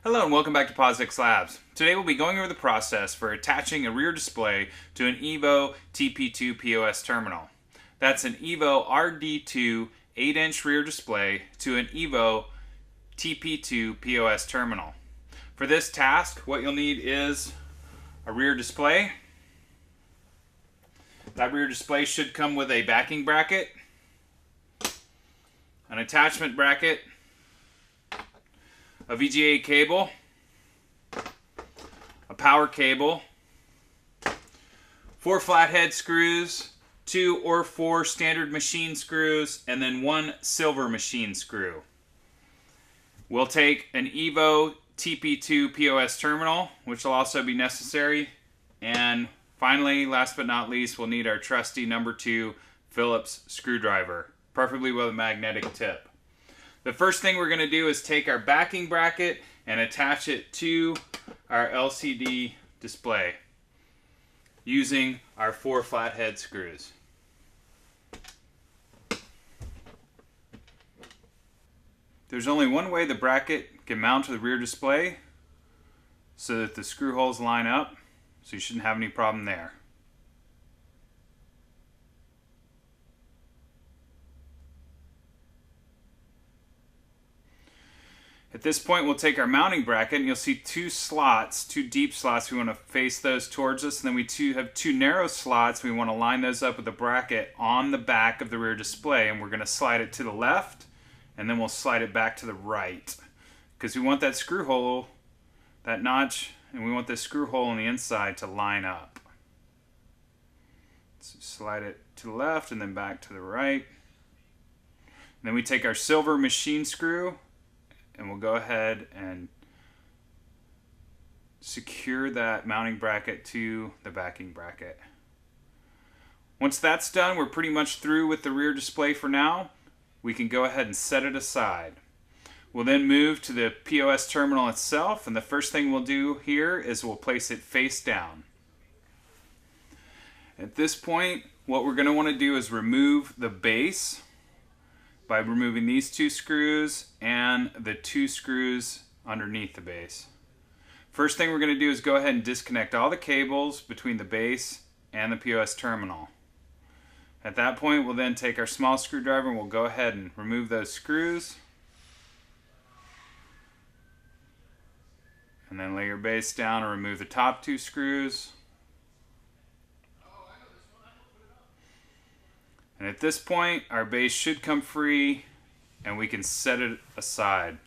Hello and welcome back to POS-X Labs. Today we'll be going over the process for attaching a rear display to an EVO TP2 POS terminal. That's an EVO RD2 8-inch rear display to an EVO TP2 POS terminal. For this task, what you'll need is a rear display. That rear display should come with a backing bracket, an attachment bracket, a VGA cable, a power cable, 4 flathead screws, 2 or 4 standard machine screws, and then 1 silver machine screw. We'll take an EVO TP2 POS terminal, which will also be necessary. And finally, last but not least, we'll need our trusty number 2 Phillips screwdriver, preferably with a magnetic tip. The first thing we're going to do is take our backing bracket and attach it to our LCD display using our 4 flathead screws. There's only one way the bracket can mount to the rear display so that the screw holes line up, so you shouldn't have any problem there. At this point, we'll take our mounting bracket, and you'll see 2 slots, 2 deep slots. We want to face those towards us, and then we have 2 narrow slots. We want to line those up with the bracket on the back of the rear display, and we're going to slide it to the left, and then we'll slide it back to the right, because we want that screw hole, that notch, and we want this screw hole on the inside to line up. So slide it to the left and then back to the right. And then we take our silver machine screw, and we'll go ahead and secure that mounting bracket to the backing bracket. Once that's done, we're pretty much through with the rear display for now. We can go ahead and set it aside. We'll then move to the POS terminal itself, and the first thing we'll do here is we'll place it face down. At this point, what we're going to want to do is remove the base by removing these 2 screws and the 2 screws underneath the base. First thing we're going to do is go ahead and disconnect all the cables between the base and the POS terminal. At that point, we'll then take our small screwdriver and we'll go ahead and remove those screws. And then lay your base down and remove the top 2 screws. And at this point, our base should come free and we can set it aside.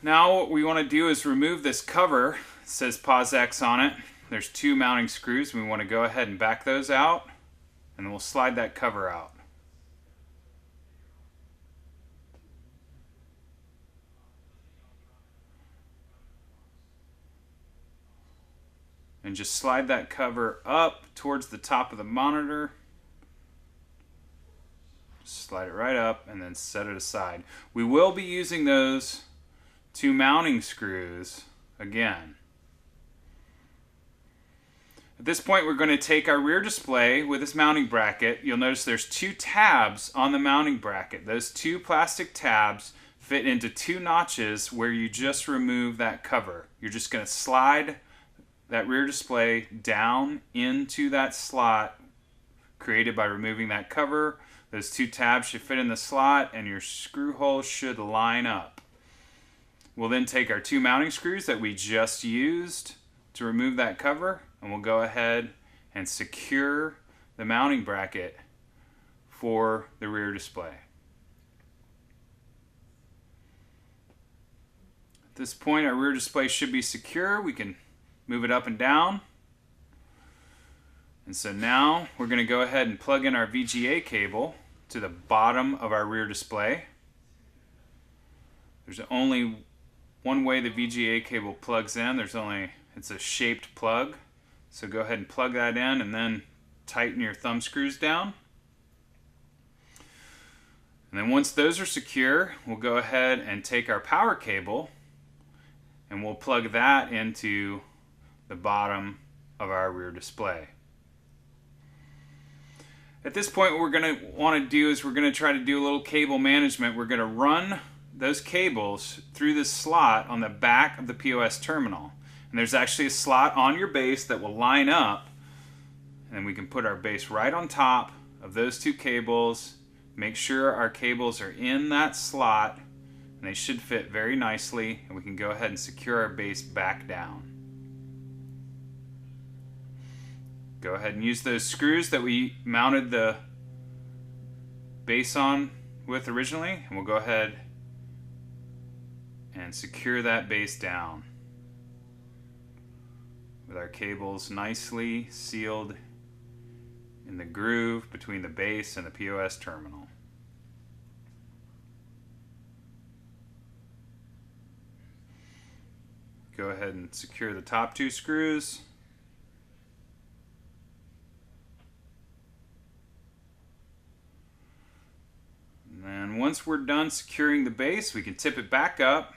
Now what we want to do is remove this cover. It says POS-X on it. There's 2 mounting screws. We want to go ahead and back those out, and then we'll slide that cover out. And just slide that cover up towards the top of the monitor. Just slide it right up and then set it aside. We will be using those 2 mounting screws again. At this point, we're going to take our rear display with this mounting bracket. You'll notice there's 2 tabs on the mounting bracket. Those 2 plastic tabs fit into 2 notches where you just remove that cover. You're just going to slide that rear display down into that slot created by removing that cover. Those 2 tabs should fit in the slot and your screw holes should line up. We'll then take our 2 mounting screws that we just used to remove that cover, and we'll go ahead and secure the mounting bracket for the rear display. At this point, our rear display should be secure. We can move it up and down. And so now we're going to go ahead and plug in our VGA cable to the bottom of our rear display. There's only one way the VGA cable plugs in. It's a shaped plug. So go ahead and plug that in and then tighten your thumb screws down. And then once those are secure, we'll go ahead and take our power cable and we'll plug that into the bottom of our rear display. At this point, what we're going to want to do is we're going to try to do a little cable management. We're going to run those cables through this slot on the back of the POS terminal. And there's actually a slot on your base that will line up, and we can put our base right on top of those two cables. Make sure our cables are in that slot, and they should fit very nicely, and we can go ahead and secure our base back down. Go ahead and use those screws that we mounted the base on with originally, and we'll go ahead and secure that base down with our cables nicely sealed in the groove between the base and the POS terminal. Go ahead and secure the top two screws. And then once we're done securing the base, we can tip it back up,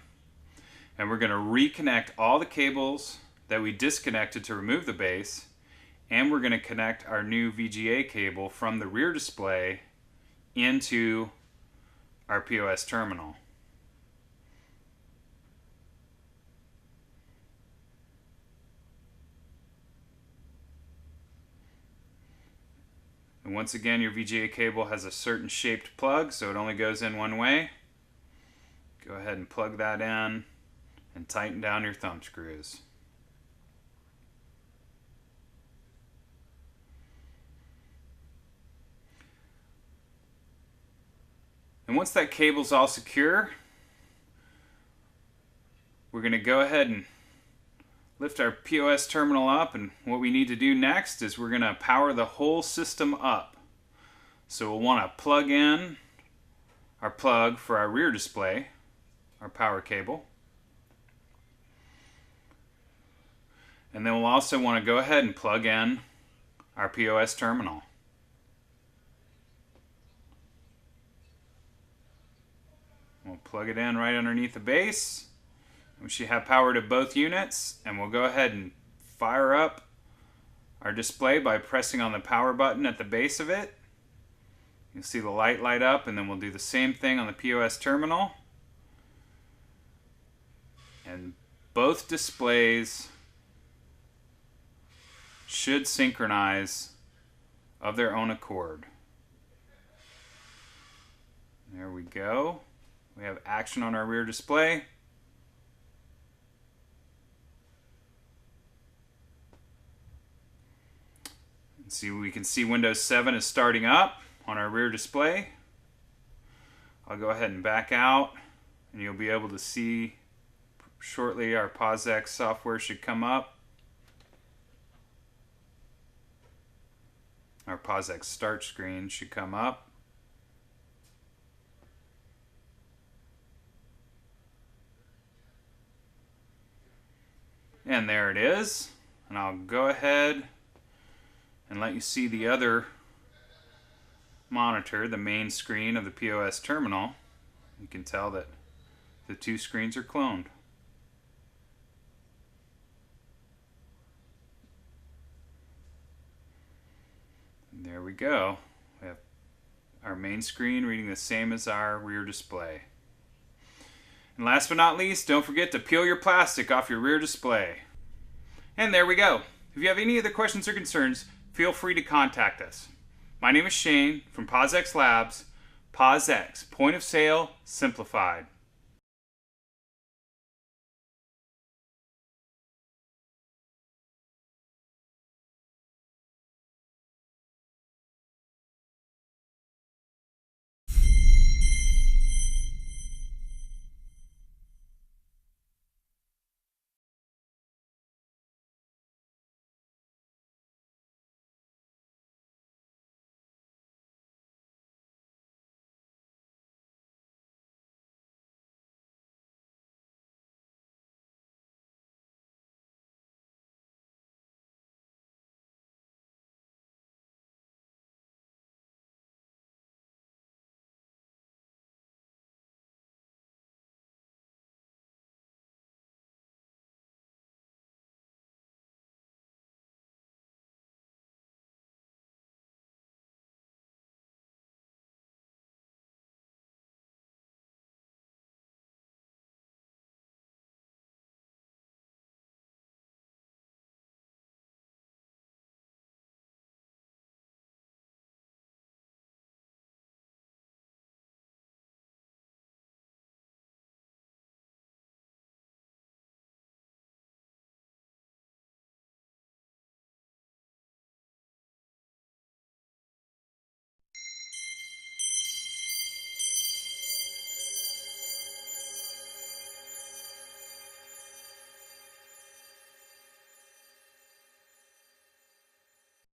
and we're going to reconnect all the cables that we disconnected to remove the base, and we're going to connect our new VGA cable from the rear display into our POS terminal. And once again, your VGA cable has a certain shaped plug, so it only goes in one way. Go ahead and plug that in and tighten down your thumb screws. And once that cable's all secure, we're going to go ahead and lift our POS terminal up, and what we need to do next is we're going to power the whole system up. So we'll want to plug in our plug for our rear display, our power cable. And then we'll also want to go ahead and plug in our POS terminal. We'll plug it in right underneath the base. We should have power to both units, and we'll go ahead and fire up our display by pressing on the power button at the base of it. You'll see the light light up, and then we'll do the same thing on the POS terminal. And both displays should synchronize of their own accord. There we go. We have action on our rear display. See, we can see Windows 7 is starting up on our rear display. I'll go ahead and back out, and you'll be able to see shortly our POS-X software should come up. Our POS-X start screen should come up. And there it is. And I'll go ahead and let you see the other monitor, the main screen of the POS terminal. You can tell that the two screens are cloned. And there we go. We have our main screen reading the same as our rear display. And last but not least, don't forget to peel your plastic off your rear display. And there we go. If you have any other questions or concerns, feel free to contact us. My name is Shane from POS-X Labs. POS-X, point of sale simplified.